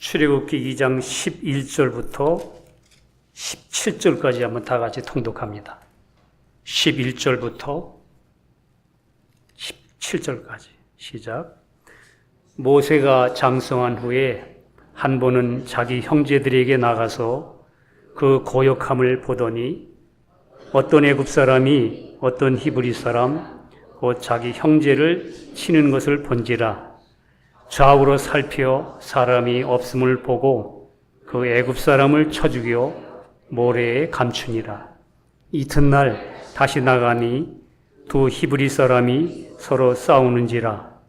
출애굽기 2장 11절부터 17절까지 한번 다 같이 통독합니다. 11절부터 17절까지 시작. 모세가 장성한 후에 한 번은 자기 형제들에게 나가서 그 고역함을 보더니 어떤 애굽 사람이 어떤 히브리 사람 곧 자기 형제를 치는 것을 본지라. 좌우로 살펴 사람이 없음을 보고 그 애굽 사람을 쳐 죽여 모래에 감추니라. 이튿날 다시 나가니 두 히브리 사람이 서로 싸우는지라.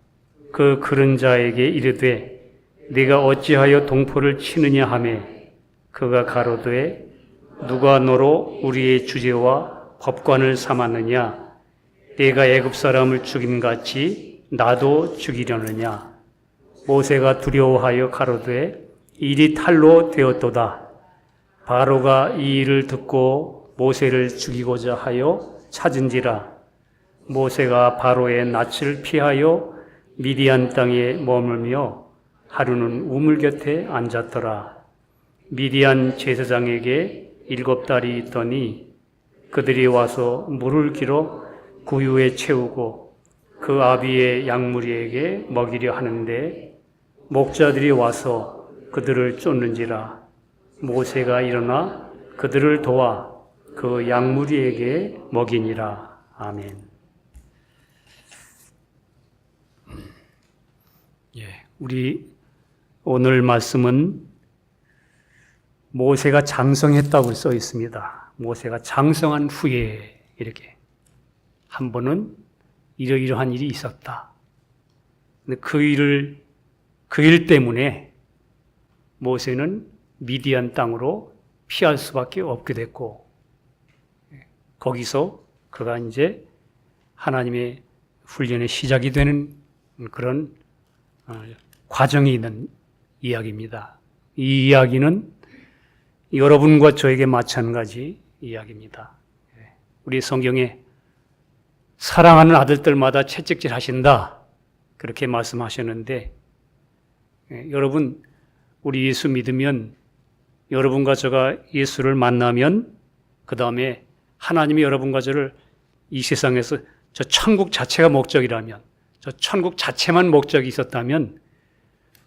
그 그른 자에게 이르되 네가 어찌하여 동포를 치느냐 하매 그가 가로되 누가 너로 우리의 주제와 법관을 삼았느냐. 네가 애굽 사람을 죽임같이 나도 죽이려느냐. 모세가 두려워하여 가로되 일이 탈로 되었도다. 바로가 이 일을 듣고 모세를 죽이고자 하여 찾은지라. 모세가 바로의 낯을 피하여 미디안 땅에 머물며 하루는 우물 곁에 앉았더라. 미디안 제사장에게 7달이 있더니 그들이 와서 물을 길어 구유에 채우고 그 아비의 양무리에게 먹이려 하는데 목자들이 와서 그들을 쫓는지라. 모세가 일어나 그들을 도와 그 양무리에게 먹이니라. 아멘. 우리 오늘 말씀은 모세가 장성했다고 써 있습니다. 모세가 장성한 후에 이렇게 한 번은 이러이러한 일이 있었다. 근데 그 일 때문에 모세는 미디안 땅으로 피할 수밖에 없게 됐고, 거기서 그가 이제 하나님의 훈련의 시작이 되는 그런 과정이 있는 이야기입니다. 이 이야기는 여러분과 저에게 마찬가지 이야기입니다. 우리 성경에 사랑하는 아들들마다 채찍질 하신다, 그렇게 말씀하셨는데, 여러분, 우리 예수 믿으면, 여러분과 저가 예수를 만나면 그 다음에 하나님이 여러분과 저를 이 세상에서 저 천국 자체가 목적이라면, 저 천국 자체만 목적이 있었다면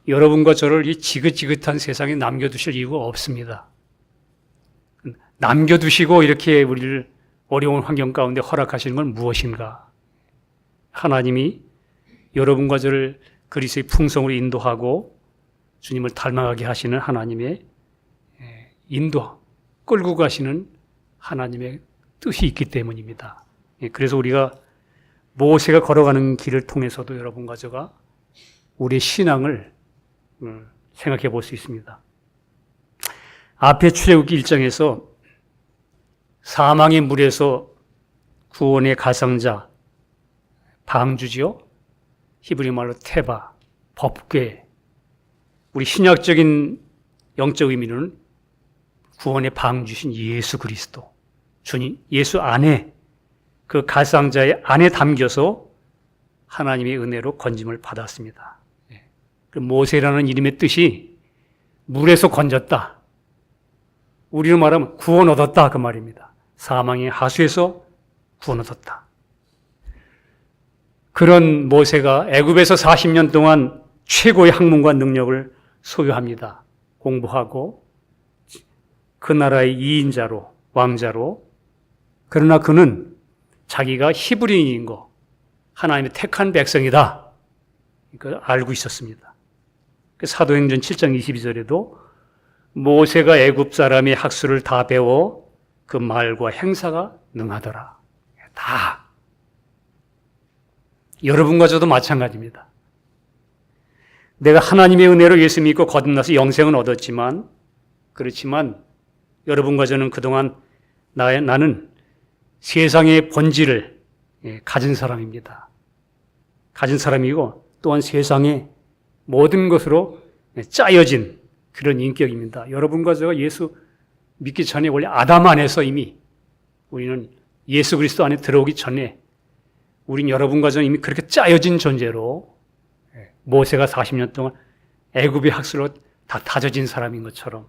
여러분과 저를 이 지긋지긋한 세상에 남겨두실 이유가 없습니다. 남겨두시고 이렇게 우리를 어려운 환경 가운데 허락하시는 건 무엇인가? 하나님이 여러분과 저를 그리스도의 풍성으로 인도하고 주님을 닮아가게 하시는 하나님의 인도, 끌고 가시는 하나님의 뜻이 있기 때문입니다. 그래서 우리가 모세가 걸어가는 길을 통해서도 여러분과 저가 우리의 신앙을 생각해 볼 수 있습니다. 앞에 출애굽기 1장에서 사망의 물에서 구원의 가상자, 방주지요. 히브리 말로 테바, 법궤. 우리 신약적인 영적 의미는 구원의 방주신 예수 그리스도, 주님, 예수 안에, 그 가상자의 안에 담겨서 하나님의 은혜로 건짐을 받았습니다. 모세라는 이름의 뜻이 물에서 건졌다. 우리로 말하면 구원 얻었다, 그 말입니다. 사망의 하수에서 구원 얻었다. 그런 모세가 애굽에서 40년 동안 최고의 학문과 능력을 소유합니다. 공부하고 그 나라의 2인자로, 왕자로. 그러나 그는 자기가 히브리인인 거, 하나님의 택한 백성이다, 그걸 알고 있었습니다. 사도행전 7장 22절에도 모세가 애굽 사람의 학술을 다 배워 그 말과 행사가 능하더라. 다. 여러분과 저도 마찬가지입니다. 내가 하나님의 은혜로 예수 믿고 거듭나서 영생은 얻었지만, 그렇지만 여러분과 저는 그동안 나는 세상의 본질을 가진 사람입니다. 가진 사람이고 또한 세상의 모든 것으로 짜여진 그런 인격입니다. 여러분과 제가 예수 믿기 전에 원래 아담 안에서 이미 우리는 예수 그리스도 안에 들어오기 전에 우린 여러분과 저는 이미 그렇게 짜여진 존재로 모세가 40년 동안 애굽의 학술로 다 다져진 사람인 것처럼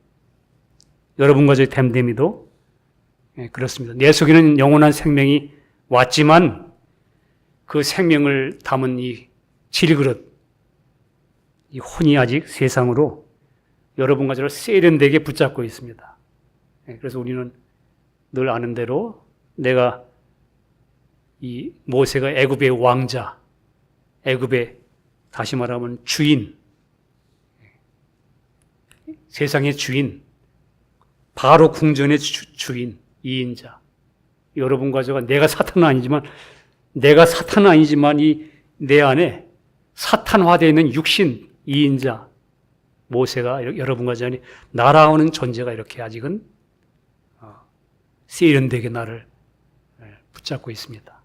여러분과 저의 됨됨이도 그렇습니다. 내 속에는 영원한 생명이 왔지만 그 생명을 담은 이 질그릇, 이 혼이 아직 세상으로 여러분과 저를 세련되게 붙잡고 있습니다. 그래서 우리는 늘 아는 대로 내가 이 모세가 애굽의 왕자, 애굽의 다시 말하면 주인, 세상의 주인, 바로 궁전의 주인, 이인자. 여러분과 저가 내가 사탄은 아니지만 이 내 안에 사탄화되어 있는 육신, 이인자, 모세가 여러분과 저니 날아오는 존재가 이렇게 아직은 세련되게 나를 붙잡고 있습니다.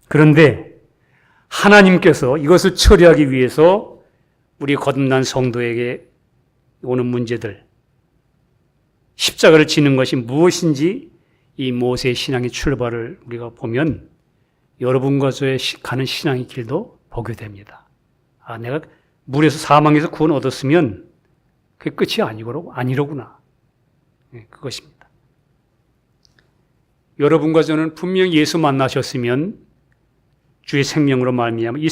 그런데 하나님께서 이것을 처리하기 위해서 우리 거듭난 성도에게 오는 문제들, 십자가를 지는 것이 무엇인지 이 모세의 신앙의 출발을 우리가 보면 여러분과 저의 가는 신앙의 길도 보게 됩니다. 아, 내가 물에서 사망에서 구원 얻었으면 그게 끝이 아니로구나. 그것입니다. 여러분과 저는 분명히 예수 만나셨으면 주의 생명으로 말미암아 이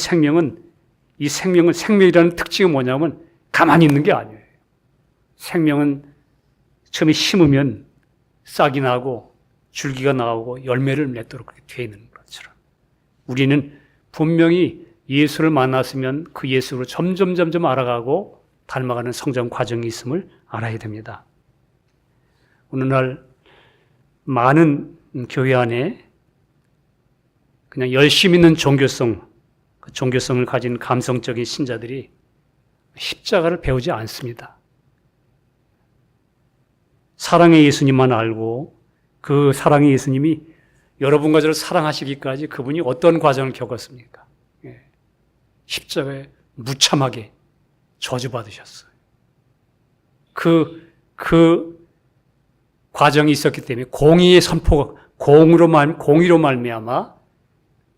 생명이라는 특징이 뭐냐면 가만히 있는 게 아니에요. 생명은 처음에 심으면 싹이 나고 줄기가 나오고 열매를 맺도록 그렇게 되어 있는 것처럼 우리는 분명히 예수를 만났으면 그 예수로 점점 알아가고 닮아가는 성장 과정이 있음을 알아야 됩니다. 오늘날 많은 교회 안에 그냥 열심히 있는 그 종교성을 가진 감성적인 신자들이 십자가를 배우지 않습니다. 사랑의 예수님만 알고 그 사랑의 예수님이 여러분과 저를 사랑하시기까지 그분이 어떤 과정을 겪었습니까? 십자가에 무참하게 저주받으셨어요. 그 과정이 있었기 때문에 공의의 선포가 공의로 말미암아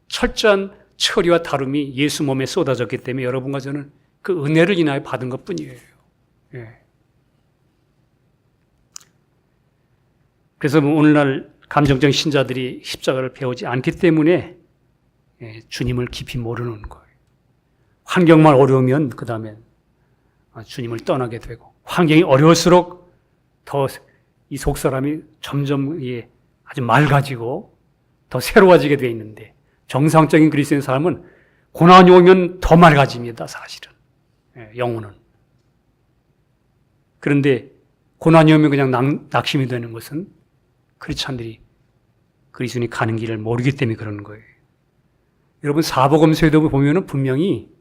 철저한 처리와 다름이 예수 몸에 쏟아졌기 때문에 여러분과 저는 그 은혜를 인하여 받은 것뿐이에요. 그래서 오늘날 감정적 신자들이 십자가를 배우지 않기 때문에 주님을 깊이 모르는 거예요. 환경만 어려우면 그 다음에 주님을 떠나게 되고 환경이 어려울수록 더 이 속사람이 점점 아주 맑아지고 더 새로워지게 되어 있는데 정상적인 그리스도인 사람은 고난이 오면 더 맑아집니다. 사실은 영혼은. 그런데 고난이 오면 그냥 낙심이 되는 것은 크리스찬들이 그리스도인이 가는 길을 모르기 때문에 그러는 거예요. 여러분 사복음서에도 보면은 분명히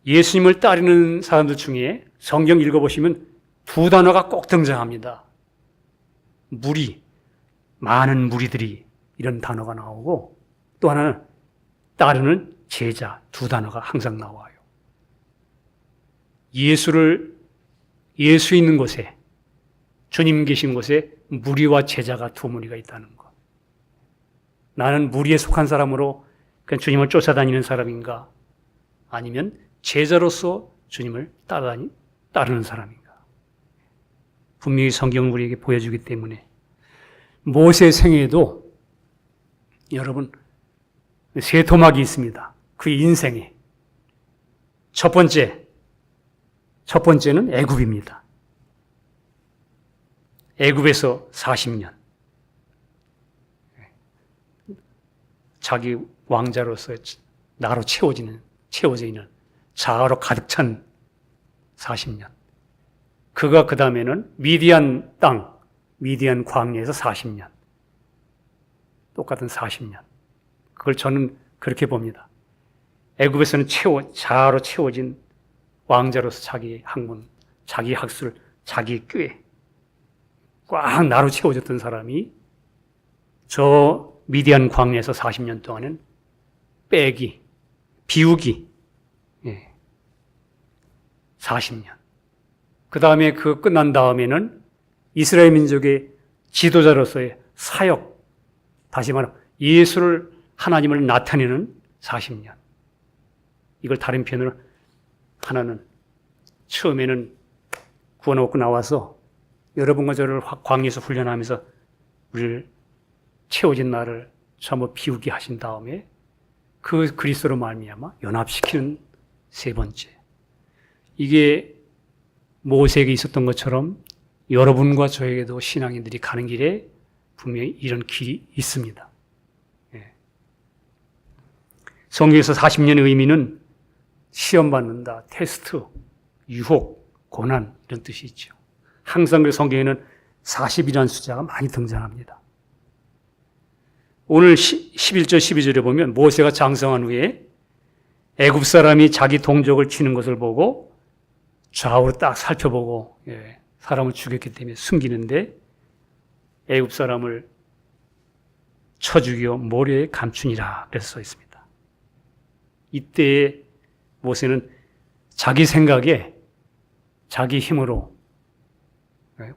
예수님을 따르는 사람들 중에 성경 읽어보시면 두 단어가 꼭 등장합니다. 많은 무리들이 이런 단어가 나오고 또 하나는 따르는 제자 두 단어가 항상 나와요. 예수 있는 곳에 주님 계신 곳에 무리와 제자가 두 무리가 있다는 것. 나는 무리에 속한 사람으로 그냥 주님을 쫓아다니는 사람인가? 아니면 제자로서 주님을 따르는 사람인가? 분명히 성경은 우리에게 보여주기 때문에 모세 생애에도 여러분 세 토막이 있습니다. 그 인생에 첫 번째는 애굽입니다. 애굽에서 40년 자기 왕자로서 나로 채워져 있는 자아로 가득 찬 40년. 그가 그 다음에는 미디안 광야에서 40년. 똑같은 40년. 그걸 저는 그렇게 봅니다. 애굽에서는 자아로 채워진 왕자로서 자기 학문, 자기 학술, 자기 꾀 꽉 나로 채워졌던 사람이 저 미디안 광야에서 40년 동안은 비우기 40년. 그 다음에 그 끝난 다음에는 이스라엘 민족의 지도자로서의 사역, 다시 말하면 하나님을 나타내는 40년. 이걸 다른 표현으로 하나는 처음에는 구원받고 나와서 여러분과 저를 광야에서 훈련하면서 우리를 채워진 나를 전부 비우게 하신 다음에 그 그리스도로 말미암아 연합시키는 세 번째. 이게 모세에게 있었던 것처럼 여러분과 저에게도 신앙인들이 가는 길에 분명히 이런 길이 있습니다. 성경에서 40년의 의미는 시험 받는다, 테스트, 유혹, 고난 이런 뜻이 있죠. 항상 그 성경에는 40이라는 숫자가 많이 등장합니다. 오늘 11절 12절에 보면 모세가 장성한 후에 애굽 사람이 자기 동족을 치는 것을 보고 좌우로 딱 살펴보고 사람을 죽였기 때문에 숨기는데 애굽 사람을 쳐 죽여 모래에 감추니라 그래서 써 있습니다. 이때에 모세는 자기 생각에 자기 힘으로,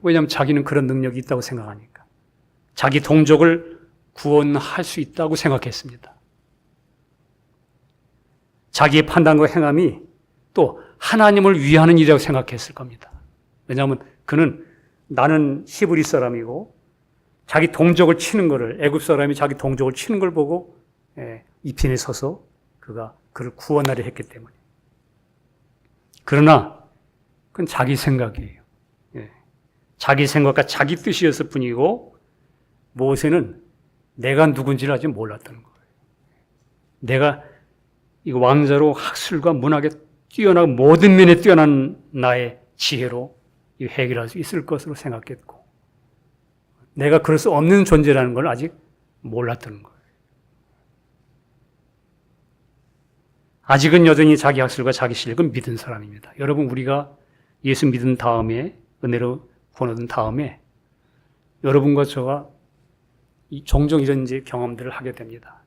왜냐하면 자기는 그런 능력이 있다고 생각하니까 자기 동족을 구원할 수 있다고 생각했습니다. 자기의 판단과 행함이 또 하나님을 위하는 일이라고 생각했을 겁니다. 왜냐하면 그는 나는 히브리 사람이고 자기 동족을 치는 것을, 애굽 사람이 자기 동족을 치는 걸 보고 이 편에 서서 그가 그를 구원하려 했기 때문에. 그러나 그건 자기 생각이에요. 자기 생각과 자기 뜻이었을 뿐이고 모세는 내가 누군지를 아직 몰랐다는 거예요. 내가 이 왕자로 학술과 문학에 뛰어나고 모든 면에 뛰어난 나의 지혜로 해결할 수 있을 것으로 생각했고 내가 그럴 수 없는 존재라는 걸 아직 몰랐다는 거예요. 아직은 여전히 자기 학술과 자기 실력은 믿은 사람입니다. 여러분, 우리가 예수 믿은 다음에, 은혜로 구원 얻은 다음에 여러분과 저가 종종 이런 이제 경험들을 하게 됩니다.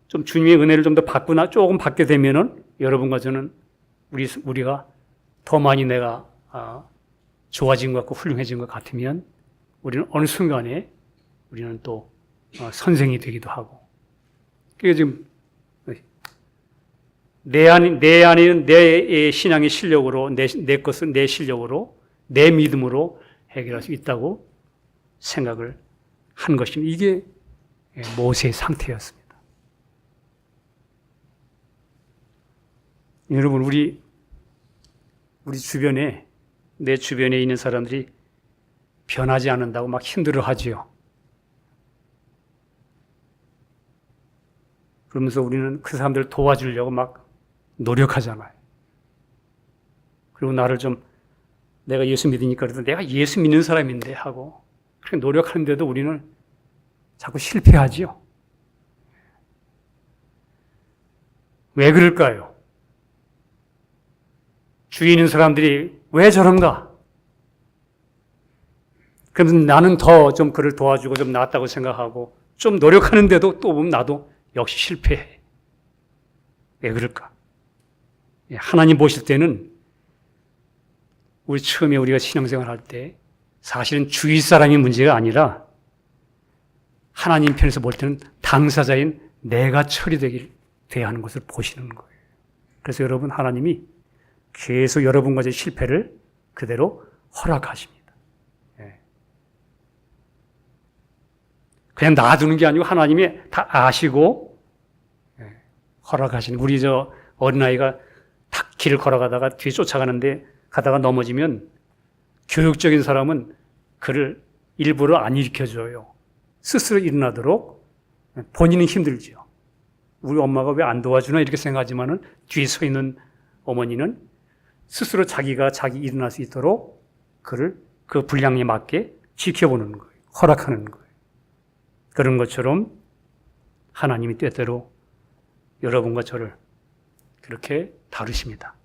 좀 주님의 은혜를 좀 더 받거나 조금 받게 되면은 여러분과 저는 우리가 더 많이 내가 좋아진 것 같고 훌륭해진 것 같으면 우리는 어느 순간에 우리는 또 선생이 되기도 하고. 그게 지금 내 안에는 내 신앙의 실력으로, 내 것은 내 실력으로, 내 믿음으로 해결할 수 있다고 생각을 한 것입니다. 이게 모세의 상태였습니다. 여러분, 우리 주변에, 내 주변에 있는 사람들이 변하지 않는다고 막 힘들어 하지요. 그러면서 우리는 그 사람들을 도와주려고 막 노력하잖아요. 그리고 나를 좀 내가 예수 믿으니까 그래도 내가 예수 믿는 사람인데 하고 그렇게 노력하는데도 우리는 자꾸 실패하지요. 왜 그럴까요? 주위에 있는 사람들이 왜 저런가? 그러면 나는 더 좀 그를 도와주고 좀 낫다고 생각하고 좀 노력하는데도 또 보면 나도 역시 실패해. 왜 그럴까? 하나님 보실 때는 우리 처음에 우리가 신앙생활 할 때 사실은 주위 사람이 문제가 아니라 하나님 편에서 볼 때는 당사자인 내가 처리돼야 하는 것을 보시는 거예요. 그래서 여러분, 하나님이 계속 여러분과 제 실패를 그대로 허락하십니다. 그냥 놔두는 게 아니고 하나님이 다 아시고 허락하시는. 우리 저 어린아이가 탁 길을 걸어가다가 뒤에 쫓아가는데 가다가 넘어지면 교육적인 사람은 그를 일부러 안 일으켜줘요. 스스로 일어나도록. 본인은 힘들죠. 우리 엄마가 왜 안 도와주나 이렇게 생각하지만은 뒤에 서 있는 어머니는 스스로 자기가 일어날 수 있도록 그를 그 분량에 맞게 지켜보는 거예요. 허락하는 거예요. 그런 것처럼 하나님이 때때로 여러분과 저를 그렇게 다루십니다.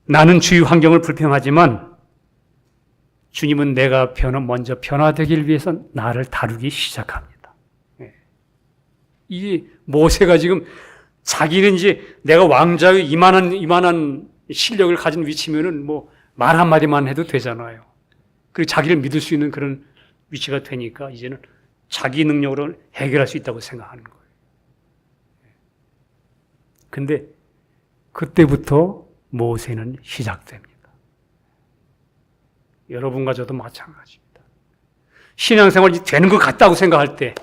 나는 주위 환경을 불평하지만 주님은 내가 먼저 변화되길 위해서 나를 다루기 시작합니다. 이 모세가 지금 자기는 이제 내가 왕자의 이만한 실력을 가진 위치면은 뭐 말 한마디만 해도 되잖아요. 그리고 자기를 믿을 수 있는 그런 위치가 되니까 이제는 자기 능력으로 해결할 수 있다고 생각하는 거예요. 근데 그때부터 모세는 시작됩니다. 여러분과 저도 마찬가지입니다. 신앙생활이 되는 것 같다고 생각할 때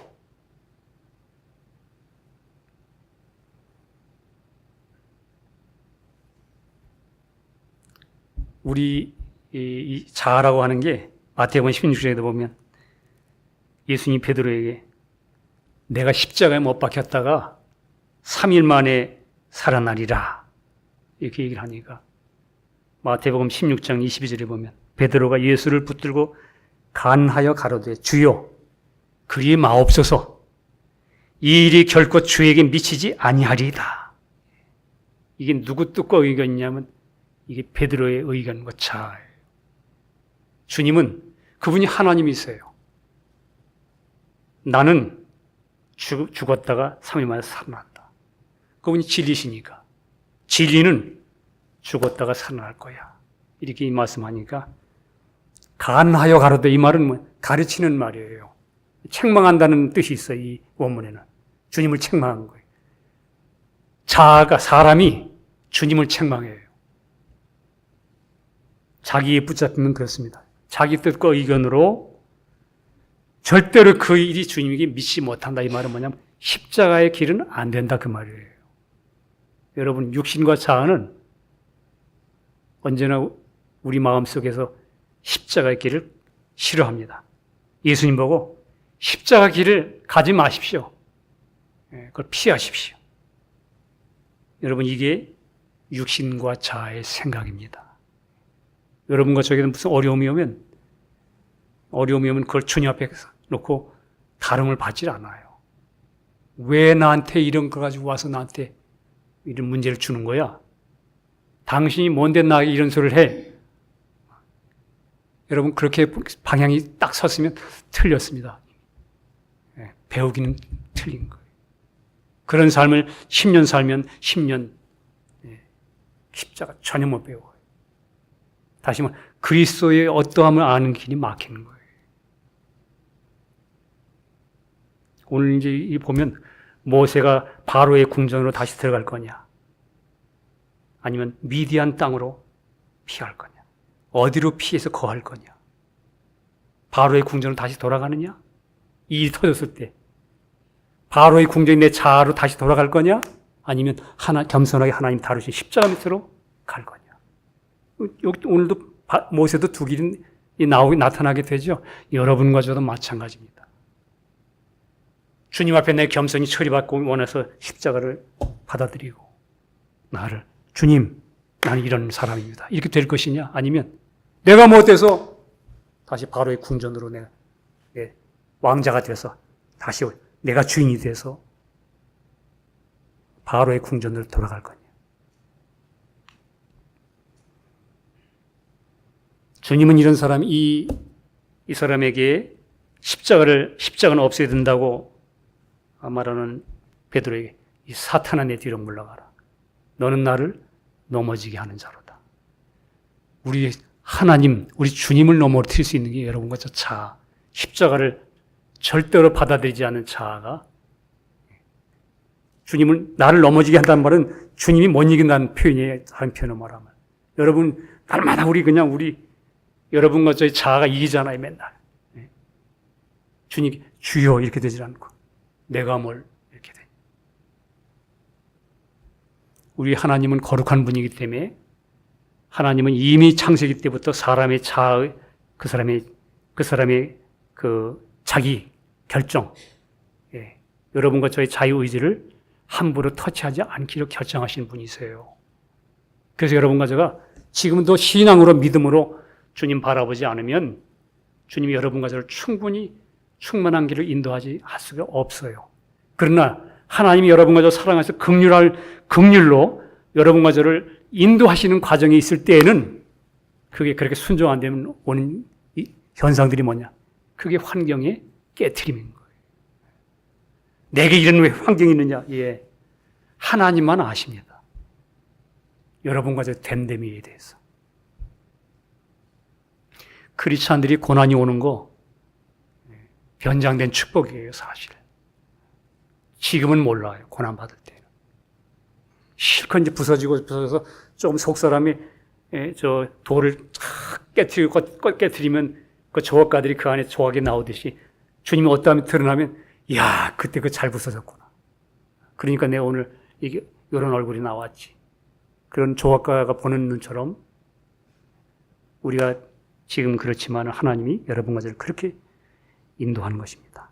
우리 이 자아라고 하는 게 마태복음 16장에도 보면 예수님이 베드로에게 내가 십자가에 못 박혔다가 3일 만에 살아나리라 이렇게 얘기를 하니까 마태복음 16장 22절에 보면 베드로가 예수를 붙들고 간하여 가로되 주여 그리 마옵소서 이 일이 결코 주에게 미치지 아니하리이다. 이게 누구 뜻과 의견이냐면 이게 베드로의 의견과 자아예요. 주님은 그분이 하나님이세요. 나는 죽었다가 3일 만에 살아난다. 그분이 진리시니까 진리는 죽었다가 살아날 거야. 이렇게 말씀하니까 간하여 가로되 이 말은 뭐 가르치는 말이에요. 책망한다는 뜻이 있어요. 이 원문에는 주님을 책망한 거예요. 자아가 사람이 주님을 책망해요. 자기에 붙잡히면 그렇습니다. 자기 뜻과 의견으로 절대로 그 일이 주님에게 미치지 못한다. 이 말은 뭐냐면 십자가의 길은 안 된다 그 말이에요. 여러분 육신과 자아는 언제나 우리 마음속에서 십자가의 길을 싫어합니다. 예수님 보고 십자가 길을 가지 마십시오. 그걸 피하십시오. 여러분 이게 육신과 자아의 생각입니다. 여러분과 저에게는 무슨 어려움이 오면 그걸 주님 앞에 놓고 다름을 받질 않아요. 왜 나한테 이런 거 가지고 와서 나한테 이런 문제를 주는 거야? 당신이 뭔데 나에게 이런 소리를 해? 여러분 그렇게 방향이 딱 섰으면 틀렸습니다. 배우기는 틀린 거예요. 그런 삶을 10년 살면 10년 십자가 전혀 못 배워요. 다시 말해 그리스도의 어떠함을 아는 길이 막히는 거예요. 오늘 이제 보면 모세가 바로의 궁전으로 다시 들어갈 거냐? 아니면 미디안 땅으로 피할 거냐? 어디로 피해서 거할 거냐? 바로의 궁전으로 다시 돌아가느냐? 이 일이 터졌을 때 바로의 궁전이 내 자아로 다시 돌아갈 거냐? 아니면 겸손하게 하나님 다루신 십자가 밑으로 갈 거냐? 여기 오늘도 모세도 두 길이 나타나게 되죠. 여러분과 저도 마찬가지입니다. 주님 앞에 내 겸손히 처리받고 원해서 십자가를 받아들이고 나를 주님 나는 이런 사람입니다. 이렇게 될 것이냐? 아니면 내가 못돼서 다시 바로의 궁전으로 내가 왕자가 돼서 다시 내가 주인이 돼서 바로의 궁전으로 돌아갈 거냐? 주님은 이런 사람, 이 사람에게 십자가는 없애야 된다고 말하는 베드로에게 이 사탄아 내 뒤로 물러가라. 너는 나를 넘어지게 하는 자로다. 우리 하나님, 우리 주님을 넘어뜨릴 수 있는 게 여러분과 저 자아, 십자가를 절대로 받아들이지 않는 자아가 주님을 나를 넘어지게 한다는 말은 주님이 못 이긴다는 표현이에요. 다른 표현으로 말하면. 여러분, 날마다 우리 여러분과 저희 자아가 이기잖아요, 맨날. 주님, 주여 이렇게 되질 않고 내가 뭘 이렇게 돼. 우리 하나님은 거룩한 분이기 때문에 하나님은 이미 창세기 때부터 사람의 자아, 그 사람의 그 자기 결정, 여러분과 저의 자유의지를 함부로 터치하지 않기로 결정하신 분이세요. 그래서 여러분과 제가 지금도 신앙으로 믿음으로 주님 바라보지 않으면 주님이 여러분과 저를 충분히 충만한 길을 인도하지 할 수가 없어요. 그러나 하나님이 여러분과 저 사랑해서 긍휼로 여러분과 저를 인도하시는 과정에 있을 때에는 그게 그렇게 순종 안 되면 오는 현상들이 뭐냐? 그게 환경의 깨트림인 거예요. 내게 이런 왜 환경이 있느냐? 예, 하나님만 아십니다. 여러분과 저 됨됨이에 대해서. 크리스찬들이 고난이 오는 거 변장된 축복이에요, 사실. 지금은 몰라요, 고난 받을 때는. 실컷 이제 부서져서 조금 속 사람이 저 돌을 깨트리면 그 조각가들이 그 안에 조각이 나오듯이 주님이 어떠함이 드러나면 야 그때 그 잘 부서졌구나. 그러니까 내가 오늘 이런 얼굴이 나왔지. 그런 조각가가 보는 눈처럼 우리가 지금 그렇지만 하나님이 여러분과 저를 그렇게 인도하는 것입니다.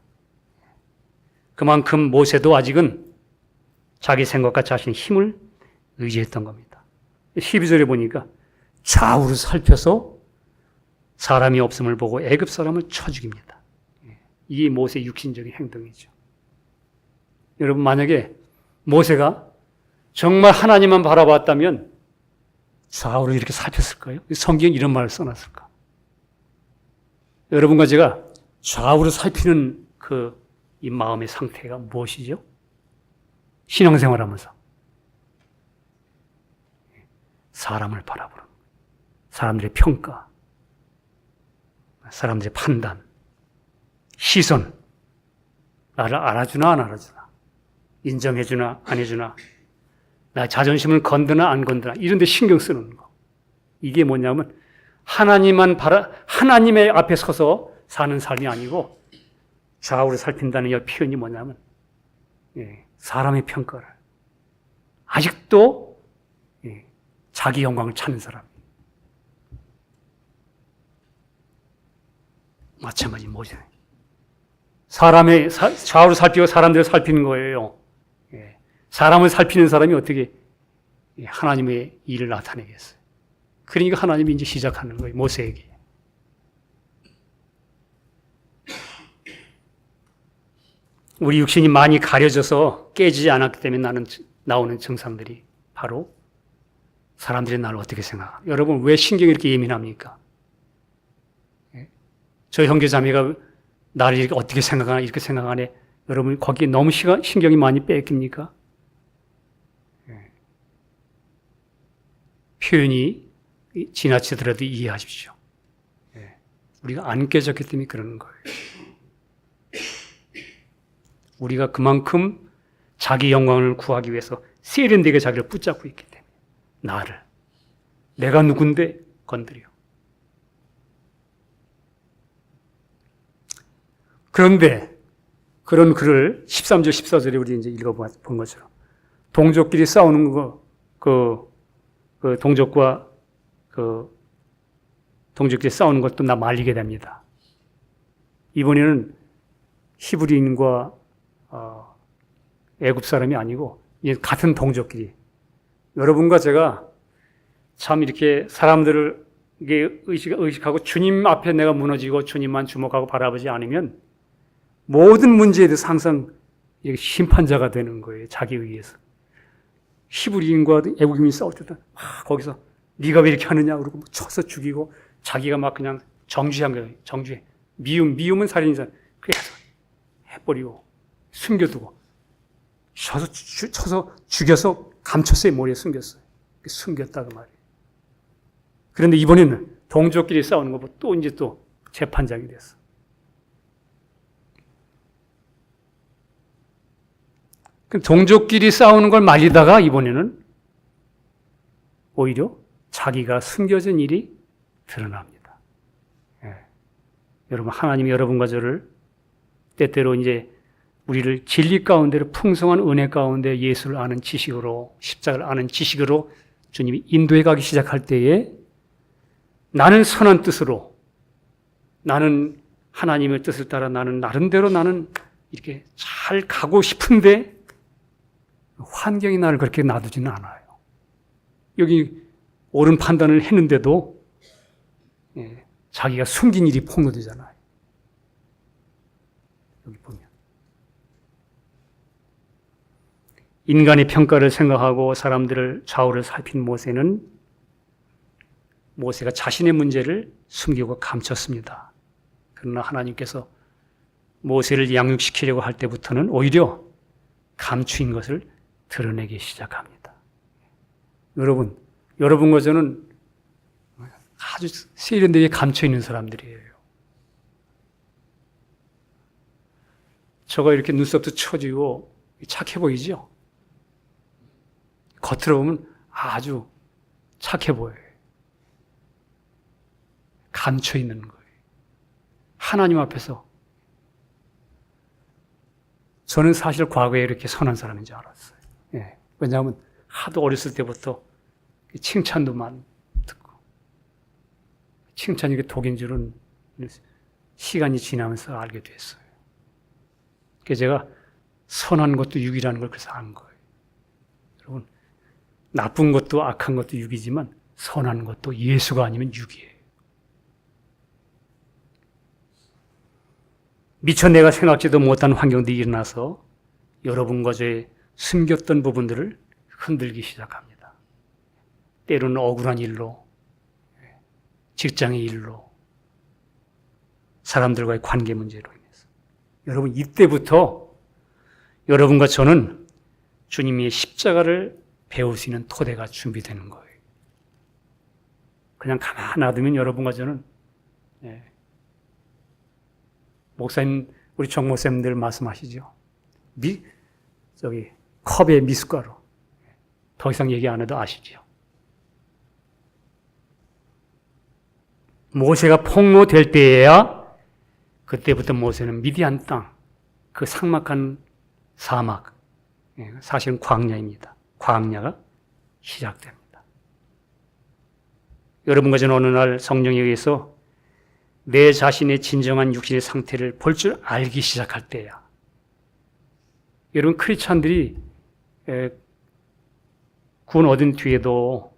그만큼 모세도 아직은 자기 생각과 자신의 힘을 의지했던 겁니다. 12절에 보니까 좌우로 살펴서 사람이 없음을 보고 애굽 사람을 쳐 죽입니다. 이게 모세의 육신적인 행동이죠. 여러분 만약에 모세가 정말 하나님만 바라봤다면 좌우로 이렇게 살폈을까요? 성경에 이런 말을 써놨을까? 여러분과 제가 좌우로 살피는 이 마음의 상태가 무엇이죠? 신앙생활하면서 사람을 바라보는 거예요. 사람들의 평가, 사람들의 판단, 시선, 나를 알아주나 안 알아주나, 인정해주나 안 해주나, 나 자존심을 건드나 안 건드나 이런 데 신경 쓰는 거. 이게 뭐냐면 하나님의 앞에 서서 사는 삶이 아니고 좌우를 살핀다는 이 표현이 뭐냐면 사람의 평가를 아직도 자기 영광을 찾는 사람. 마찬가지 모세. 사람의 좌우를 살피고 사람들을 살피는 거예요. 사람을 살피는 사람이 어떻게 하나님의 일을 나타내겠어요? 그러니까 하나님이 이제 시작하는 거예요. 모세에게. 우리 육신이 많이 가려져서 깨지지 않았기 때문에 나오는 증상들이 바로 사람들이 나를 어떻게 생각하나. 여러분 왜 신경이 이렇게 예민합니까? 저 형제자매가 나를 이렇게 어떻게 생각하나 이렇게 생각하네. 여러분 거기에 너무 신경이 많이 뺏깁니까? 표현이 지나치더라도 이해하십시오. 우리가 안 깨졌기 때문에 그러는 거예요. 우리가 그만큼 자기 영광을 구하기 위해서 세련되게 자기를 붙잡고 있기 때문에 나를 내가 누군데 건드려. 그런데 그런 글을 13절 14절에 우리 이제 읽어본 것처럼 동족끼리 싸우는 동족과 동족끼리 싸우는 것도 나 말리게 됩니다. 이번에는 히브리인과 애굽 사람이 아니고 같은 동족끼리. 여러분과 제가 참 이렇게 사람들을 의식하고 주님 앞에 내가 무너지고 주님만 주목하고 바라보지 않으면 모든 문제에 대해서 항상 심판자가 되는 거예요. 자기 의해서. 히브리인과 애국인이 싸울 때도 거기서 네가 왜 이렇게 하느냐 그러고 쳐서 죽이고 자기가 막 그냥 정죄한 거예요. 정죄. 미움은 살인이잖아요. 그래서 해버리고 숨겨두고 쳐서 죽여서 감췄어요. 머리에 숨겼어요. 숨겼다 그 말이에요. 그런데 이번에는 동족끼리 싸우는 거 보고 또 이제 또 재판장이 됐어. 동족끼리 싸우는 걸 말리다가 이번에는 오히려 자기가 숨겨진 일이 드러납니다. 여러분, 하나님이 여러분과 저를 때때로 이제 우리를 진리 가운데로 풍성한 은혜 가운데 예수를 아는 지식으로, 십자가를 아는 지식으로 주님이 인도해 가기 시작할 때에 나는 선한 뜻으로, 나는 하나님의 뜻을 따라 나는 나름대로 나는 이렇게 잘 가고 싶은데 환경이 나를 그렇게 놔두지는 않아요. 여기 옳은 판단을 했는데도 자기가 숨긴 일이 폭로되잖아요. 여기 보면 인간의 평가를 생각하고 사람들을 좌우를 살핀 모세가 자신의 문제를 숨기고 감췄습니다. 그러나 하나님께서 모세를 양육시키려고 할 때부터는 오히려 감추인 것을 드러내기 시작합니다. 여러분과 저는 아주 세련되게 감춰있는 사람들이에요. 저가 이렇게 눈썹도 처지고 착해 보이죠? 겉으로 보면 아주 착해 보여요. 감춰 있는 거예요. 하나님 앞에서. 저는 사실 과거에 이렇게 선한 사람인 줄 알았어요. 예. 왜냐하면 하도 어렸을 때부터 칭찬도 많이 듣고, 칭찬이 이게 독인 줄은 시간이 지나면서 알게 됐어요. 그래서 제가 선한 것도 육이라는 걸 그래서 안 거예요. 여러분, 나쁜 것도 악한 것도 육이지만 선한 것도 예수가 아니면 육이에요. 미처 내가 생각지도 못한 환경들이 일어나서 여러분과 저의 숨겼던 부분들을 흔들기 시작합니다. 때로는 억울한 일로, 직장의 일로, 사람들과의 관계 문제로 인해서. 여러분, 이때부터 여러분과 저는 주님의 십자가를 배울 수 있는 토대가 준비되는 거예요. 그냥 가만 놔두면 여러분과 저는, 목사님, 우리 정 목사님들 말씀하시죠. 컵에 미숫가루. 더 이상 얘기 안 해도 아시죠. 모세가 폭로될 때에야 그때부터 모세는 미디안 땅, 그 삭막한 사막, 사실은 광야입니다. 광야가 시작됩니다. 여러분과 저는 어느 날 성령에 의해서 내 자신의 진정한 육신의 상태를 볼 줄 알기 시작할 때야. 여러분, 크리스찬들이 구원 얻은 뒤에도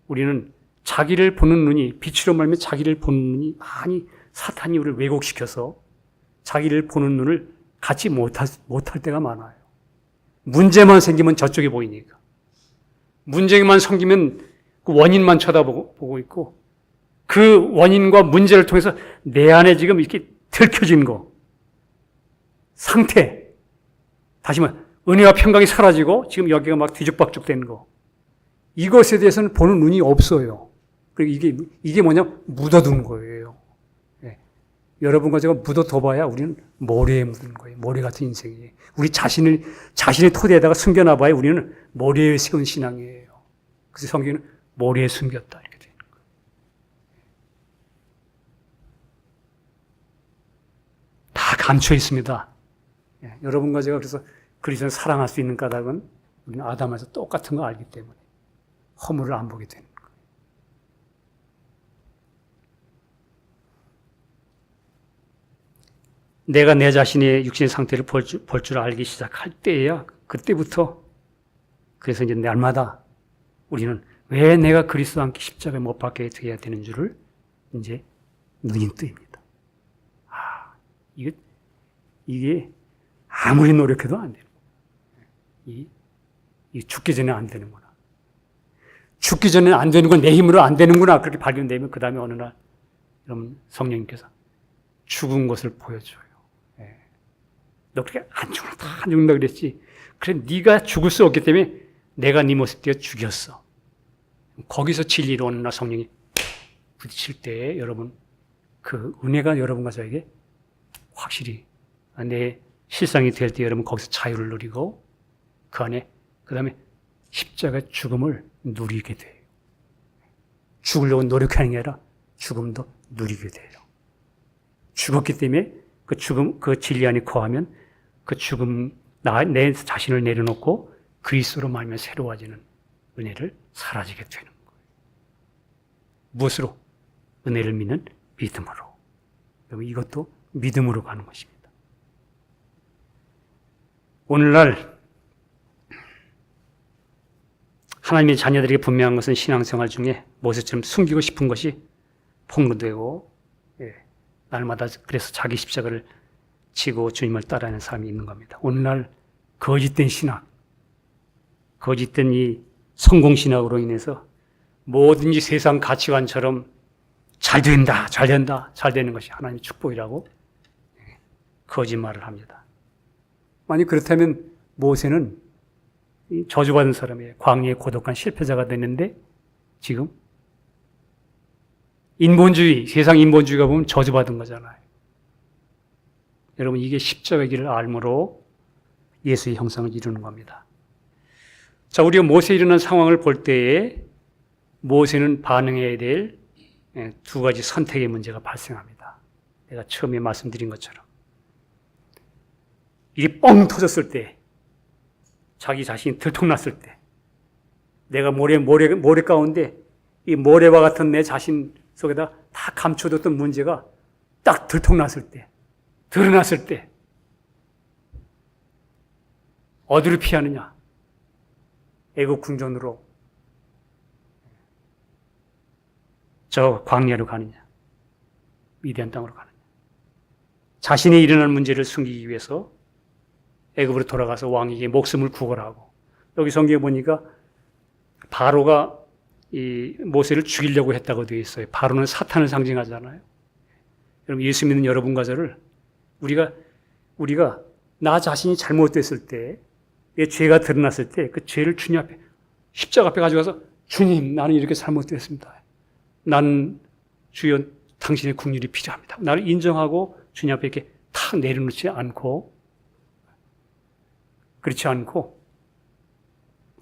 우리는 자기를 보는 눈이, 빛으로 말하면 자기를 보는 눈이 많이 사탄이 우리를 왜곡시켜서 자기를 보는 눈을 갖지 못할 때가 많아요. 문제만 생기면 저쪽에 보이니까. 문제만 생기면 그 원인만 쳐다보고 있고, 그 원인과 문제를 통해서 내 안에 지금 이렇게 들켜진 거, 상태, 다시 말해 은혜와 평강이 사라지고 지금 여기가 막 뒤죽박죽 된 거, 이것에 대해서는 보는 눈이 없어요. 그리고 이게 뭐냐? 묻어둔 거예요. 네. 여러분과 제가 묻어둬봐야 우리는 모래에 묻은 거예요. 모래 같은 인생이에요. 우리 자신의 토대에다가 숨겨놔봐야 우리는 모래에 세운 신앙이에요. 그래서 성경은 모래에 숨겼다 이렇게 되는 거예요. 다 감춰 있습니다. 네. 여러분과 제가 그래서 그리스도를 사랑할 수 있는 까닭은 우리는 아담에서 똑같은 거 알기 때문에 허물을 안 보게 되는 거예요. 내가 내 자신의 육신의 상태를 볼 줄 알기 시작할 때야, 그때부터, 그래서 이제 날마다 우리는 왜 내가 그리스도와 함께 십자가에 못 박게 되어야 되는 줄을 이제 눈이 뜨입니다. 이게 아무리 노력해도 안 되는 거예요. 이 죽기 전에 안 되는구나. 죽기 전에 안 되는 건 내 힘으로 안 되는구나. 그렇게 발견되면 그 다음에 어느 날 여러분 성령님께서 죽은 것을 보여줘요. 너 그렇게 안 죽는다, 안 죽는다 그랬지. 그래, 네가 죽을 수 없기 때문에 내가 네 모습 되어 죽였어. 거기서 진리로 어느 날 성령이 부딪힐 때 여러분 그 은혜가 여러분과 저에게 확실히 내 실상이 될 때 여러분 거기서 자유를 누리고 그 안에 그 다음에 십자가의 죽음을 누리게 돼요. 죽으려고 노력하는 게 아니라 죽음도 누리게 돼요. 죽었기 때문에 그 죽음, 그 진리 안에 거하면 그 죽음, 내 자신을 내려놓고 그리스도로 말하며 새로워지는 은혜를 사라지게 되는 거예요. 무엇으로? 은혜를 믿는 믿음으로. 이것도 믿음으로 가는 것입니다. 오늘날 하나님의 자녀들에게 분명한 것은 신앙생활 중에 모세처럼 숨기고 싶은 것이 폭로되고, 날마다 그래서 자기 십자가를 지고 주님을 따라하는 사람이 있는 겁니다. 오늘날 거짓된 신학, 거짓된 이 성공신학으로 인해서 뭐든지 세상 가치관처럼 잘 된다, 잘 되는 것이 하나님의 축복이라고 거짓말을 합니다. 만약 그렇다면 모세는 저주받은 사람이에요. 광야의 고독한 실패자가 됐는데 지금 인본주의, 세상 인본주의가 보면 저주받은 거잖아요. 여러분, 이게 십자가의 길을 알므로 예수의 형상을 이루는 겁니다. 자, 우리가 모세에 일어난 상황을 볼 때에 모세는 반응해야 될 두 가지 선택의 문제가 발생합니다. 내가 처음에 말씀드린 것처럼. 일이 뻥 터졌을 때, 자기 자신이 들통났을 때, 내가 모래 가운데 이 모래와 같은 내 자신 속에다 다 감춰뒀던 문제가 딱 들통났을 때, 드러났을 때, 어디로 피하느냐? 애국 궁전으로 저 광야로 가느냐? 미디안 땅으로 가느냐? 자신이 일어난 문제를 숨기기 위해서 애굽으로 돌아가서 왕에게 목숨을 구걸하고, 여기 성경에 보니까 바로가 이 모세를 죽이려고 했다고 되어 있어요. 바로는 사탄을 상징하잖아요. 여러분, 예수 믿는 여러분과 저를 우리가 나 자신이 잘못됐을 때, 내 죄가 드러났을 때 그 죄를 주님 앞에, 십자가 앞에 가져가서 주님, 나는 이렇게 잘못됐습니다. 나는 주여 당신의 긍휼이 필요합니다. 나를 인정하고 주님 앞에 이렇게 탁 내려놓지 않고, 그렇지 않고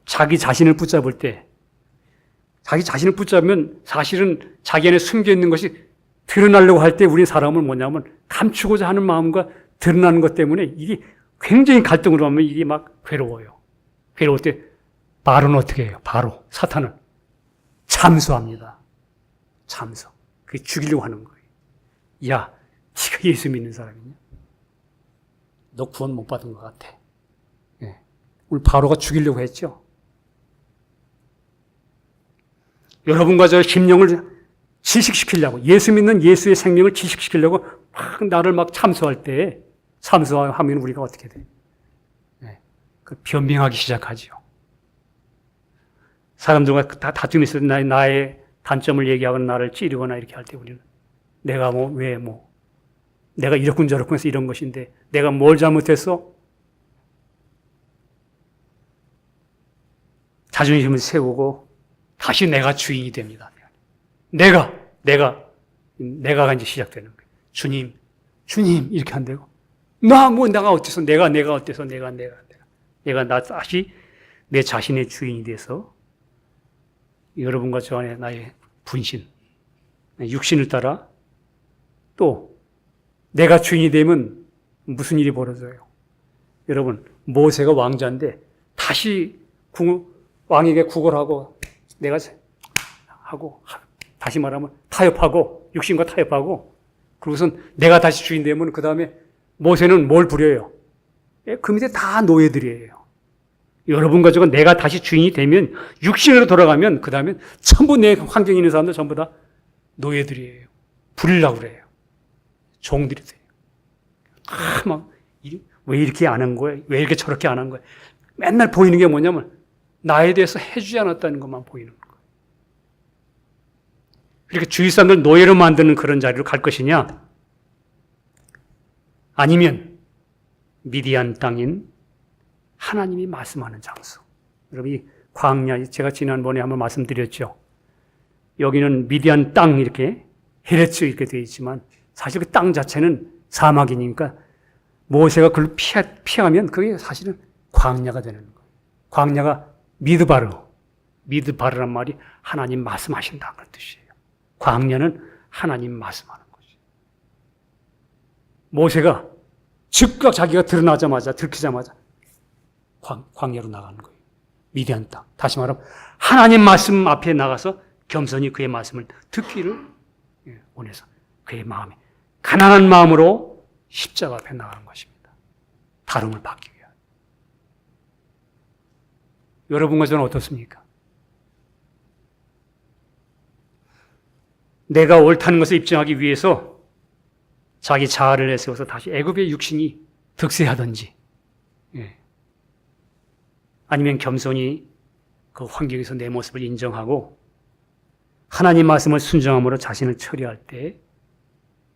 자기 자신을 붙잡을 때, 자기 자신을 붙잡으면 사실은 자기 안에 숨겨있는 것이 드러나려고 할 때 우리 사람은 뭐냐면 감추고자 하는 마음과 드러나는 것 때문에 이게 굉장히 갈등으로 하면 이게 막 괴로워요. 괴로울 때 바로는 어떻게 해요? 바로 사탄은 참소합니다. 참소. 그게 죽이려고 하는 거예요. 야, 네가 예수 믿는 사람이냐? 너 구원 못 받은 것 같아. 예. 오늘 바로가 죽이려고 했죠. 여러분과 저 심령을 지식시키려고, 예수 믿는 예수의 생명을 지식시키려고 막 나를 막 참소할 때, 참소하면 우리가 어떻게 돼? 네. 그 변명하기 시작하죠. 사람들과 다 다툼이 있을 때 나의 단점을 얘기하거나 나를 찌르거나 이렇게 할 때 우리는 내가 내가 이렇군 저렇군 해서 이런 것인데 내가 뭘 잘못했어? 자존심을 세우고 다시 내가 주인이 됩니다. 내가가 이제 시작되는 거예요. 주님 이렇게 안 되고 내가 어때서 내가 어때서 내가 나 다시 내 자신의 주인이 돼서 여러분과 저 안에 나의 분신, 육신을 따라 또 내가 주인이 되면 무슨 일이 벌어져요? 여러분, 모세가 왕자인데 다시 왕에게 구걸하고 내가 하고 다시 말하면 타협하고 육신과 타협하고 그러고선 내가 다시 주인 되면 그 다음에 모세는 뭘 부려요? 그 밑에 다 노예들이에요. 여러분과 저가 내가 다시 주인이 되면 육신으로 돌아가면 그 다음에 전부 내 환경에 있는 사람들 전부 다 노예들이에요. 부리려고 그래요. 종들이 돼요. 왜 이렇게 안 한 거야? 왜 이렇게 저렇게 안 한 거야? 맨날 보이는 게 뭐냐면 나에 대해서 해주지 않았다는 것만 보이는 거예요. 그렇게 주위 사람들 노예로 만드는 그런 자리로 갈 것이냐? 아니면 미디안 땅인 하나님이 말씀하는 장소. 여러분, 이 광야, 제가 지난번에 한번 말씀드렸죠. 여기는 미디안 땅 이렇게 헤레츠 이렇게 되어 있지만 사실 그 땅 자체는 사막이니까 모세가 그걸 피하면 그게 사실은 광야가 되는 거예요. 광야가 미드바르란 말이 하나님 말씀하신다는 뜻이에요. 광야는 하나님 말씀하는 거지. 모세가 즉각 자기가 들키자마자 광야로 나가는 거예요. 미디안 땅. 다시 말하면 하나님 말씀 앞에 나가서 겸손히 그의 말씀을 듣기를 원해서 그의 마음에 가난한 마음으로 십자가 앞에 나가는 것입니다. 다름을 받기 위하여. 여러분과 저는 어떻습니까? 내가 옳다는 것을 입증하기 위해서 자기 자아를 내세워서 다시 애굽의 육신이 득세하든지, 아니면 겸손히 그 환경에서 내 모습을 인정하고 하나님 말씀을 순종함으로 자신을 처리할 때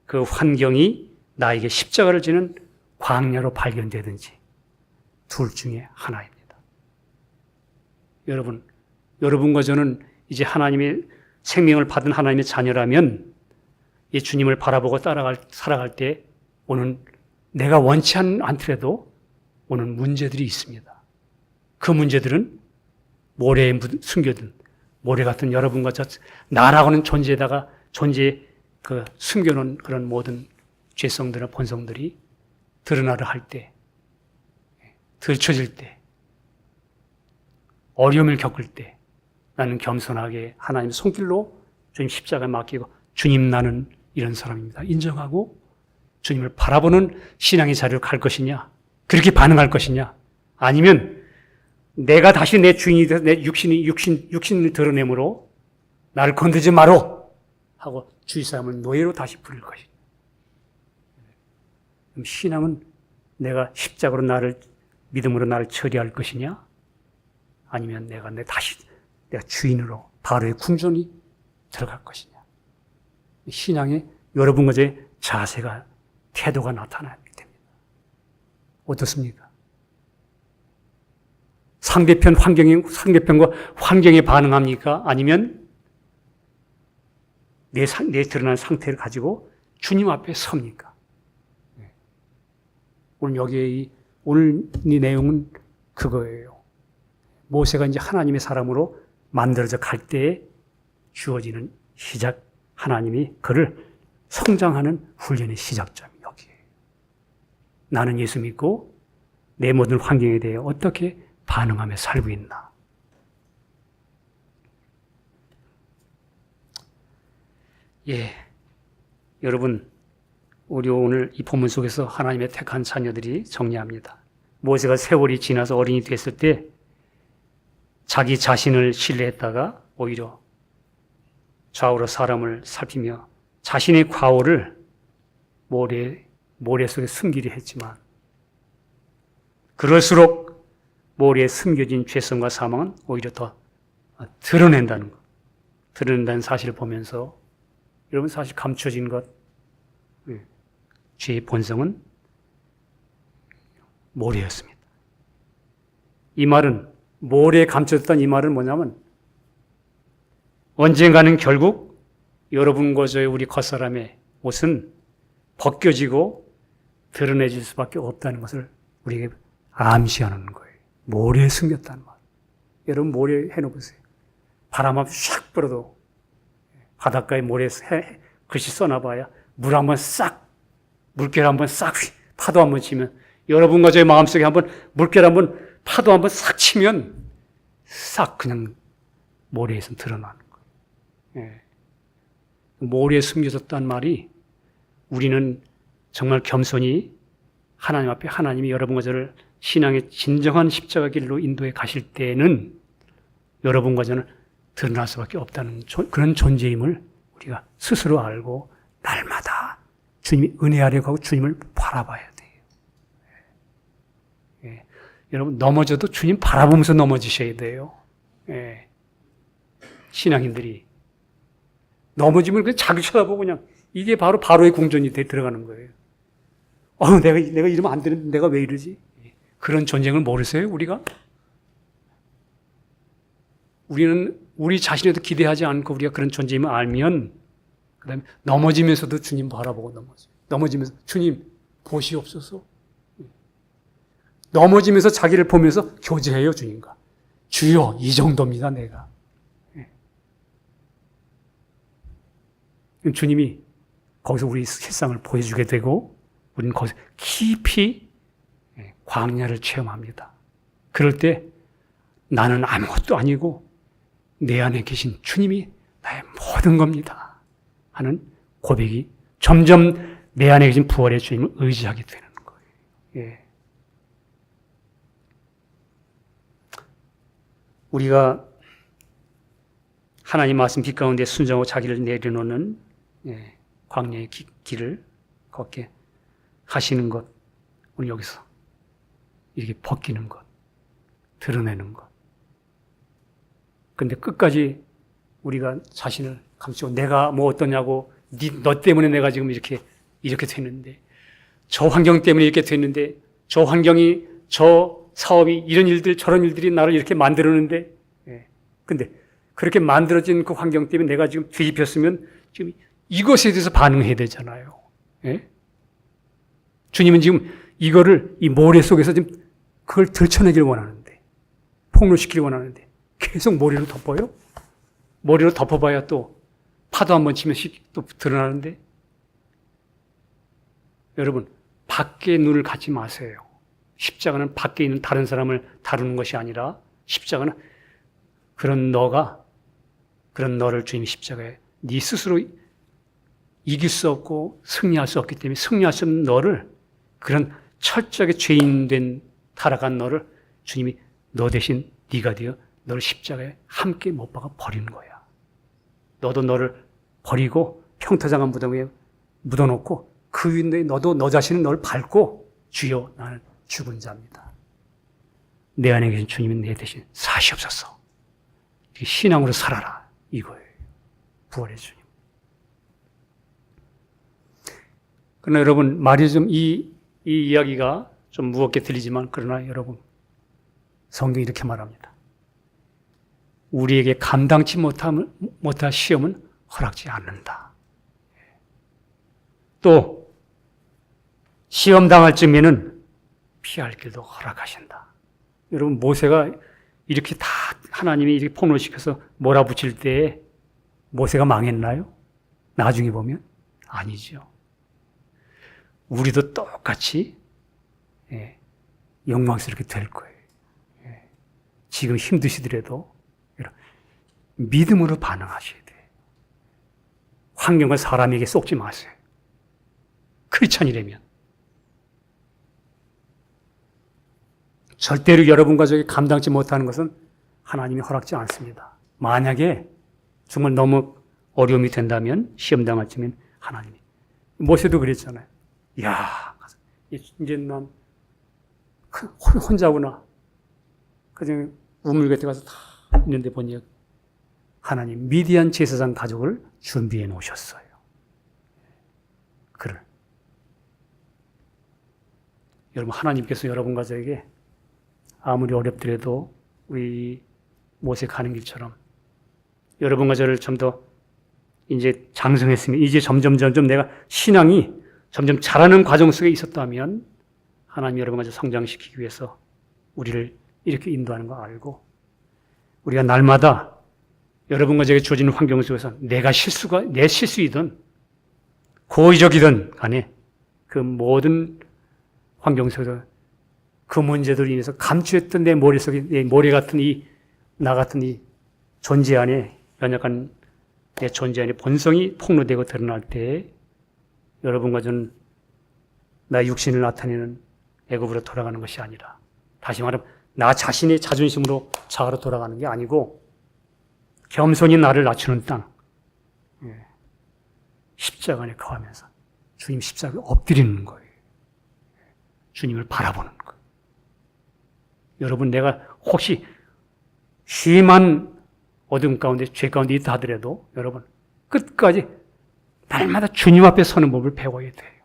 그 환경이 나에게 십자가를 지는 광야로 발견되든지 둘 중에 하나입니다. 여러분과 저는 이제 하나님의 생명을 받은 하나님의 자녀라면 이 주님을 바라보고 살아갈 때 오는 내가 원치 않더라도 오는 문제들이 있습니다. 그 문제들은 모래에 숨겨둔 모래 같은 여러분과 저 나라고는 존재에 그 숨겨놓은 그런 모든 죄성들과 본성들이 드러나려 할 때, 들춰질 때, 어려움을 겪을 때 나는 겸손하게 하나님 손길로 주님 십자가에 맡기고 주님 나는 이런 사람입니다. 인정하고 주님을 바라보는 신앙의 자리로 갈 것이냐? 그렇게 반응할 것이냐? 아니면 내가 다시 내 주인이 돼서 내 육신을 드러내므로 나를 건드지 마라 하고 주위 사람을 노예로 다시 부릴 것이냐? 그럼 신앙은 내가 십자가로 믿음으로 나를 처리할 것이냐? 아니면 내가 내가 주인으로 바로의 궁전이 들어갈 것이냐? 신앙의 여러분과 제 자세가, 태도가 나타나야 됩니다. 어떻습니까? 상대편과 환경에 반응합니까? 아니면 내 드러난 상태를 가지고 주님 앞에 섭니까? 오늘 이 내용은 그거예요. 모세가 이제 하나님의 사람으로 만들어져 갈 때에 주어지는 하나님이 그를 성장하는 훈련의 시작점이 여기에요. 나는 예수 믿고 내 모든 환경에 대해 어떻게 반응하며 살고 있나. 여러분, 우리 오늘 이 본문 속에서 하나님의 택한 자녀들이 정리합니다. 모세가 세월이 지나서 어린이 됐을 때 자기 자신을 신뢰했다가 오히려 좌우로 사람을 살피며 자신의 과오를 모래 속에 숨기려 했지만 그럴수록 모래에 숨겨진 죄성과 사망은 오히려 더 드러낸다는 사실을 보면서 여러분 사실 감춰진 것, 죄의 본성은 모래였습니다. 이 말은 모래에 감춰졌던 이 말은 뭐냐면 언젠가는 결국 여러분과 저의 우리 겉사람의 옷은 벗겨지고 드러내질 수밖에 없다는 것을 우리에게 암시하는 거예요. 모래에 숨겼다는 말. 여러분 모래 해놓으세요. 바람 한번 샥 불어도 바닷가에 모래에 글씨 써놔봐야 물 한번 싹, 물결 한번 싹, 파도 한번 치면 여러분과 저의 마음속에 한번 물결 한번, 파도 한번 싹 치면 싹 그냥 모래에서 드러나는 거예요. 모래에 숨겨졌다는 말이 우리는 정말 겸손히 하나님 앞에 하나님이 여러분과 저를 신앙의 진정한 십자가 길로 인도해 가실 때에는 여러분과 저는 드러날 수밖에 없다는 그런 존재임을 우리가 스스로 알고 날마다 주님이 은혜 아래 가고 주님을 바라봐야 돼요. 여러분 넘어져도 주님 바라보면서 넘어지셔야 돼요. 신앙인들이 넘어지면 그냥 자기 쳐다보고 그냥 이게 바로 바로의 궁전이 들어가는 거예요. 내가 이러면 안 되는데 내가 왜 이러지? 그런 전쟁을 모르세요, 우리가? 우리는 우리 자신에도 기대하지 않고 우리가 그런 존재임을 알면 그 다음에 넘어지면서도 주님 바라보고 넘어지면서 주님 보시옵소서. 넘어지면서 자기를 보면서 교제해요, 주님과. 주여, 이 정도입니다, 내가. 주님이 거기서 우리 실상을 보여주게 되고 우리는 거기서 깊이 광야를 체험합니다. 그럴 때 나는 아무것도 아니고 내 안에 계신 주님이 나의 모든 겁니다 하는 고백이 점점 내 안에 계신 부활의 주님을 의지하게 되는 거예요. 우리가 하나님 말씀 빛 가운데 순종하고 자기를 내려놓는 광야의 길을 걷게 하시는 것, 우리 여기서 이렇게 벗기는 것, 드러내는 것. 근데 끝까지 우리가 자신을 감추고 내가 뭐 어떠냐고, 너 때문에 내가 지금 이렇게 됐는데, 저 환경 때문에 이렇게 됐는데, 저 환경이, 저 사업이, 이런 일들, 저런 일들이 나를 이렇게 만들었는데, 근데 그렇게 만들어진 그 환경 때문에 내가 지금 뒤집혔으면 지금 이것에 대해서 반응해야 되잖아요. 주님은 지금 이 모래 속에서 지금 그걸 들춰내길 원하는데, 폭로시키길 원하는데, 계속 머리로 덮어요? 머리로 덮어봐야 또 파도 한번 치면 또 드러나는데. 여러분, 밖에 눈을 갖지 마세요. 십자가는 밖에 있는 다른 사람을 다루는 것이 아니라 십자가는 그런 너를 주님 십자가에 네 스스로 이길 수 없고 승리할 수 없기 때문에 승리할 수 없는 너를, 그런 철저하게 죄인된 타락한 너를 주님이 너 대신 네가 되어 너를 십자가에 함께 못 박아 버리는 거야. 너도 너를 버리고 평타장한 무덤 위에 묻어놓고 그 위에 너도 너 자신은 너를 밟고 주여 나는 죽은 자입니다. 내 안에 계신 주님이 내 대신 사시옵소서. 신앙으로 살아라. 이거예요. 부활의 주님. 그러나 여러분, 말이 좀 이 이야기가 좀 무겁게 들리지만, 그러나 여러분, 성경이 이렇게 말합니다. 우리에게 감당치 못할 시험은 허락지 않는다. 또 시험 당할 쯤에는 피할 길도 허락하신다. 여러분, 모세가 이렇게 다 하나님이 이렇게 폭로시켜서 몰아붙일 때에 모세가 망했나요? 나중에 보면 아니죠. 우리도 똑같이 영광스럽게 될 거예요. 지금 힘드시더라도 믿음으로 반응하셔야 돼요. 환경과 사람에게 속지 마세요. 크리스찬이라면. 절대로 여러분 가족이 감당치 못하는 것은 하나님이 허락지 않습니다. 만약에 정말 너무 어려움이 된다면, 시험 당할 쯤엔 하나님이. 모세도 그랬잖아요. 이야, 이제 난 혼자구나. 그냥 우물 곁에 가서 다 있는데 보니 하나님 미디안 제사장 가족을 준비해 놓으셨어요. 그를. 여러분, 하나님께서 여러분 가족에게 아무리 어렵더라도 우리 모세 가는 길처럼 여러분과 저를 좀 더 이제 장성했으면, 이제 점점 내가 신앙이 점점 자라는 과정 속에 있었다면 하나님이 여러분과 저 성장시키기 위해서 우리를 이렇게 인도하는 거 알고, 우리가 날마다 여러분과 저에게 주어지는 환경 속에서 내 실수이든 고의적이든 간에 그 모든 환경 속에서 그 문제들로 인해서 감추했던 내 머릿속에, 내 모래 같은 나 같은 이 존재 안에, 연약한 내 존재 안에 본성이 폭로되고 드러날 때 여러분과 저는 나의 육신을 나타내는 애굽으로 돌아가는 것이 아니라, 다시 말하면 나 자신의 자존심으로 자아로 돌아가는 게 아니고 겸손히 나를 낮추는 땅, 십자가 안에 거하면서 주님 십자가에 엎드리는 거예요. 주님을 바라보는 거예요. 여러분, 내가 혹시 심한 어둠 가운데, 죄 가운데 있다 하더라도 여러분, 끝까지 날마다 주님 앞에 서는 법을 배워야 돼요.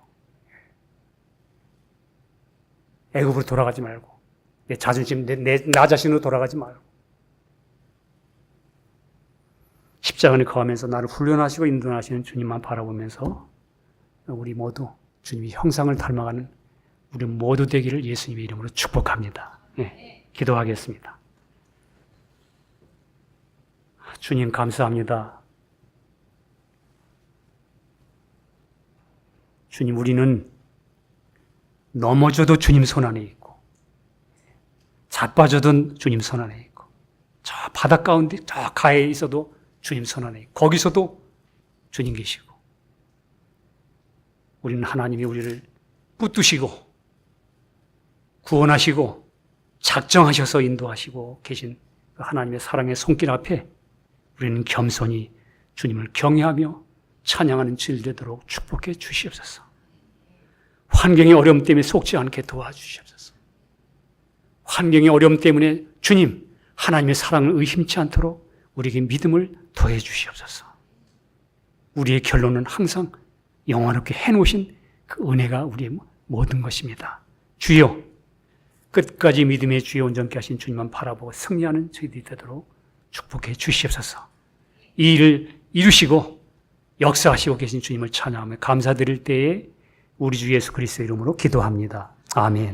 애굽으로 돌아가지 말고, 내 자존심, 나 자신으로 돌아가지 말고, 십자가 안에 거하면서 나를 훈련하시고 인도하시는 주님만 바라보면서 우리 모두 주님의 형상을 닮아가는 우리 모두 되기를 예수님의 이름으로 축복합니다. 기도하겠습니다. 주님, 감사합니다. 주님, 우리는 넘어져도 주님 손 안에 있고, 자빠져도 주님 손 안에 있고, 저 바닷 가운데 저 가에 있어도 주님 손 안에 있고, 거기서도 주님 계시고, 우리는 하나님이 우리를 붙드시고 구원하시고 작정하셔서 인도하시고 계신 하나님의 사랑의 손길 앞에 우리는 겸손히 주님을 경외하며 찬양하는 질 되도록 축복해 주시옵소서. 환경의 어려움 때문에 속지 않게 도와주시옵소서. 환경의 어려움 때문에 주님, 하나님의 사랑을 의심치 않도록 우리에게 믿음을 더해 주시옵소서. 우리의 결론은 항상 영원하게 해놓으신 그 은혜가 우리의 모든 것입니다. 주여, 끝까지 믿음의 주에 온전케 하신 주님만 바라보고 승리하는 저희들이 되도록 축복해 주시옵소서. 이 일을 이루시고 역사하시고 계신 주님을 찬양하며 감사드릴 때에 우리 주 예수 그리스도의 이름으로 기도합니다. 아멘.